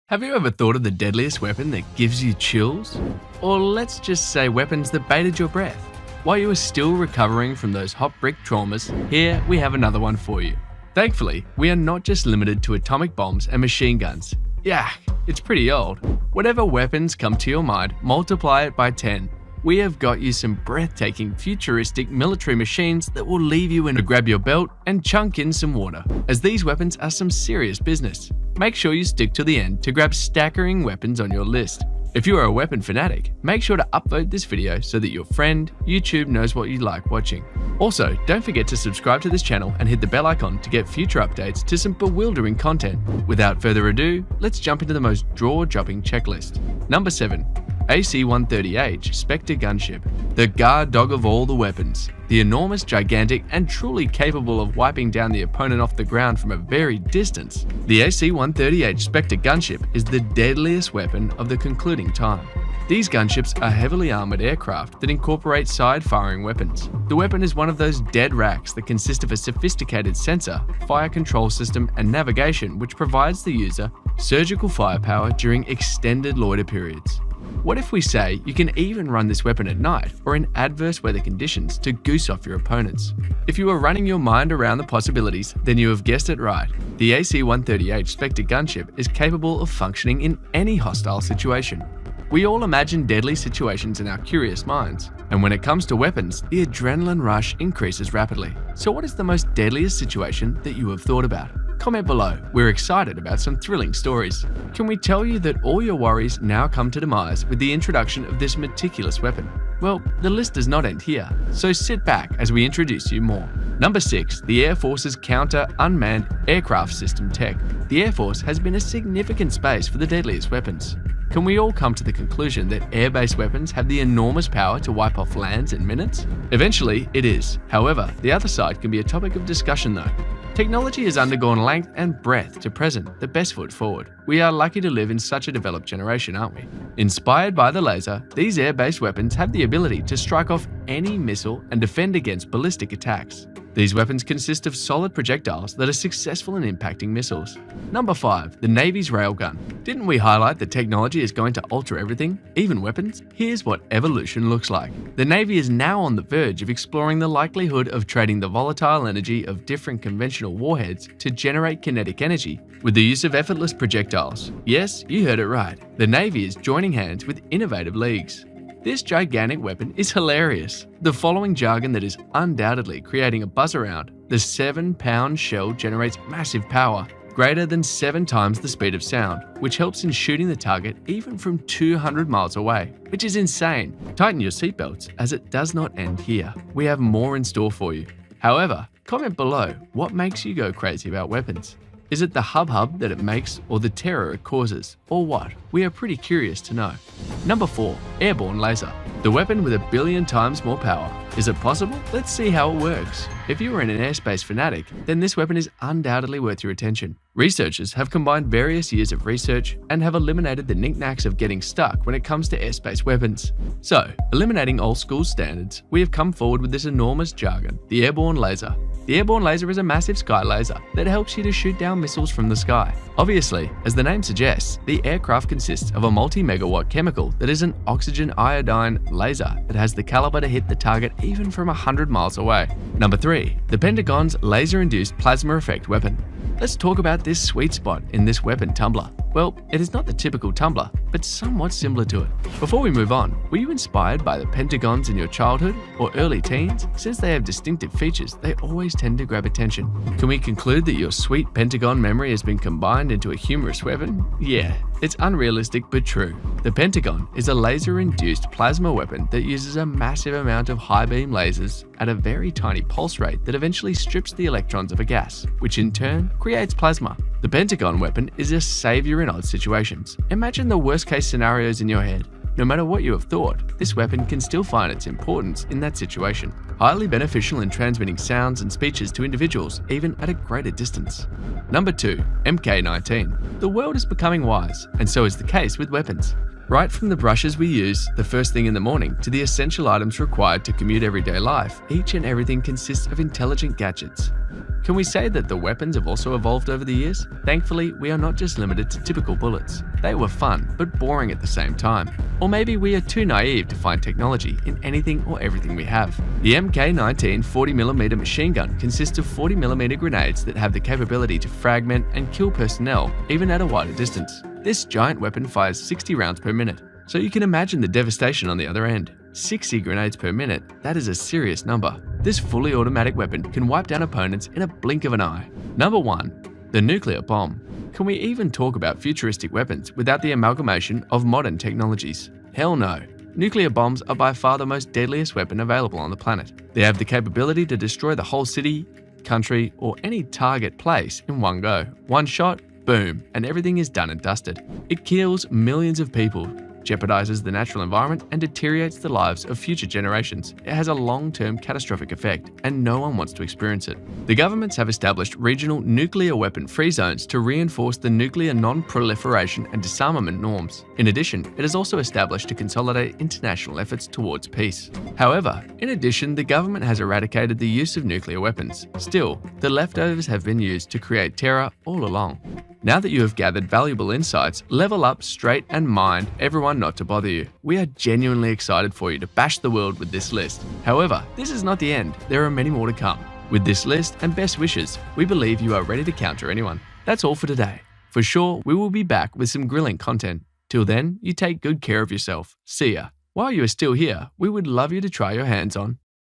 Have you ever thought of the deadliest weapon that gives you chills? Or let's just say weapons that baited your breath? While you were still recovering from those hot brick traumas, here we have another one for you. Thankfully, we are not just limited to atomic bombs and machine guns. Yak, it's pretty old. Whatever weapons come to your mind, multiply it by 10. We have got you some breathtaking, futuristic military machines that will leave you in to grab your belt and chunk in some water, as these weapons are some serious business. Make sure you stick to the end to grab staggering weapons on your list. If you are a weapon fanatic, make sure to upvote this video so that your friend YouTube knows what you like watching. Also, don't forget to subscribe to this channel and hit the bell icon to get future updates to some bewildering content. Without further ado, let's jump into the most jaw-dropping checklist. Number 7. AC-130H Spectre Gunship, the guard dog of all the weapons. The enormous, gigantic, and truly capable of wiping down the opponent off the ground from a very distance. The AC-130H Spectre Gunship is the deadliest weapon of the concluding time. These gunships are heavily armored aircraft that incorporate side-firing weapons. The weapon is one of those dead racks that consist of a sophisticated sensor, fire control system, and navigation which provides the user surgical firepower during extended loiter periods. What if we say you can even run this weapon at night or in adverse weather conditions to goose off your opponents? If you are running your mind around the possibilities, then you have guessed it right. The AC-130H Spectre Gunship is capable of functioning in any hostile situation. We all imagine deadly situations in our curious minds, and when it comes to weapons, the adrenaline rush increases rapidly. So what is the most deadliest situation that you have thought about? Comment below, we're excited about some thrilling stories. Can we tell you that all your worries now come to demise with the introduction of this meticulous weapon? Well, the list does not end here, so sit back as we introduce you more. Number 6. The Air Force's Counter Unmanned Aircraft System Tech. The Air Force has been a significant space for the deadliest weapons. Can we all come to the conclusion that air-based weapons have the enormous power to wipe off lands in minutes? Eventually, it is. However, the other side can be a topic of discussion though. Technology has undergone length and breadth to present the best foot forward. We are lucky to live in such a developed generation, aren't we? Inspired by the laser, these air-based weapons have the ability to strike off any missile and defend against ballistic attacks. These weapons consist of solid projectiles that are successful in impacting missiles. Number 5. The Navy's Railgun. Didn't we highlight that technology is going to alter everything, even weapons? Here's what evolution looks like. The Navy is now on the verge of exploring the likelihood of trading the volatile energy of different conventional warheads to generate kinetic energy with the use of effortless projectiles. Yes, you heard it right. The Navy is joining hands with innovative leagues. This gigantic weapon is hilarious. The following jargon that is undoubtedly creating a buzz around: the 7-pound shell generates massive power, greater than 7 times the speed of sound, which helps in shooting the target even from 200 miles away, which is insane. Tighten your seatbelts, as it does not end here. We have more in store for you. However, comment below what makes you go crazy about weapons. Is it the hub that it makes, or the terror it causes, or what? We are pretty curious to know. Number 4. Airborne Laser. The weapon with 1 billion times more power. Is it possible? Let's see how it works. If you are an airspace fanatic, then this weapon is undoubtedly worth your attention. Researchers have combined various years of research and have eliminated the knickknacks of getting stuck when it comes to airspace weapons. So, eliminating old school standards, we have come forward with this enormous jargon, the airborne laser. The airborne laser is a massive sky laser that helps you to shoot down missiles from the sky. Obviously, as the name suggests, the aircraft consists of a multi-megawatt chemical that is an oxygen iodine laser that has the caliber to hit the target even from 100 miles away. Number 3. The Pentagon's laser-induced plasma effect weapon. Let's talk about this sweet spot in this weapon tumbler. Well, it is not the typical tumbler, but somewhat similar to it. Before we move on, were you inspired by the Pentagons in your childhood or early teens? Since they have distinctive features, they always tend to grab attention. Can we conclude that your sweet Pentagon memory has been combined into a humorous weapon? Yeah, it's unrealistic but true. The Pentagon is a laser-induced plasma weapon that uses a massive amount of high-beam lasers at a very tiny pulse rate that eventually strips the electrons of a gas, which in turn creates plasma. The Pentagon weapon is a savior in odd situations. Imagine the worst-case scenarios in your head. No matter what you have thought, this weapon can still find its importance in that situation. Highly beneficial in transmitting sounds and speeches to individuals, even at a greater distance. Number 2. MK-19. The world is becoming wise, and so is the case with weapons. Right from the brushes we use the first thing in the morning to the essential items required to commute everyday life, each and everything consists of intelligent gadgets. Can we say that the weapons have also evolved over the years? Thankfully, we are not just limited to typical bullets. They were fun, but boring at the same time. Or maybe we are too naive to find technology in anything or everything we have. The MK19 40mm machine gun consists of 40mm grenades that have the capability to fragment and kill personnel even at a wider distance. This giant weapon fires 60 rounds per minute, so you can imagine the devastation on the other end. 60 grenades per minute, that is a serious number. This fully automatic weapon can wipe down opponents in a blink of an eye. Number 1. The nuclear bomb. Can we even talk about futuristic weapons without the amalgamation of modern technologies? Hell no. Nuclear bombs are by far the most deadliest weapon available on the planet. They have the capability to destroy the whole city, country, or any target place in one go. One shot, boom, and everything is done and dusted. It kills millions of people, jeopardizes the natural environment, and deteriorates the lives of future generations. It has a long-term catastrophic effect, and no one wants to experience it. The governments have established regional nuclear weapon-free zones to reinforce the nuclear non-proliferation and disarmament norms. In addition, it has also established to consolidate international efforts towards peace. However, in addition, the government has eradicated the use of nuclear weapons. Still, the leftovers have been used to create terror all along. Now that you have gathered valuable insights, level up straight and mind everyone not to bother you. We are genuinely excited for you to bash the world with this list. However, this is not the end. There are many more to come. With this list and best wishes, we believe you are ready to counter anyone. That's all for today. For sure, we will be back with some grilling content. Till then, you take good care of yourself. See ya. While you are still here, we would love you to try your hands on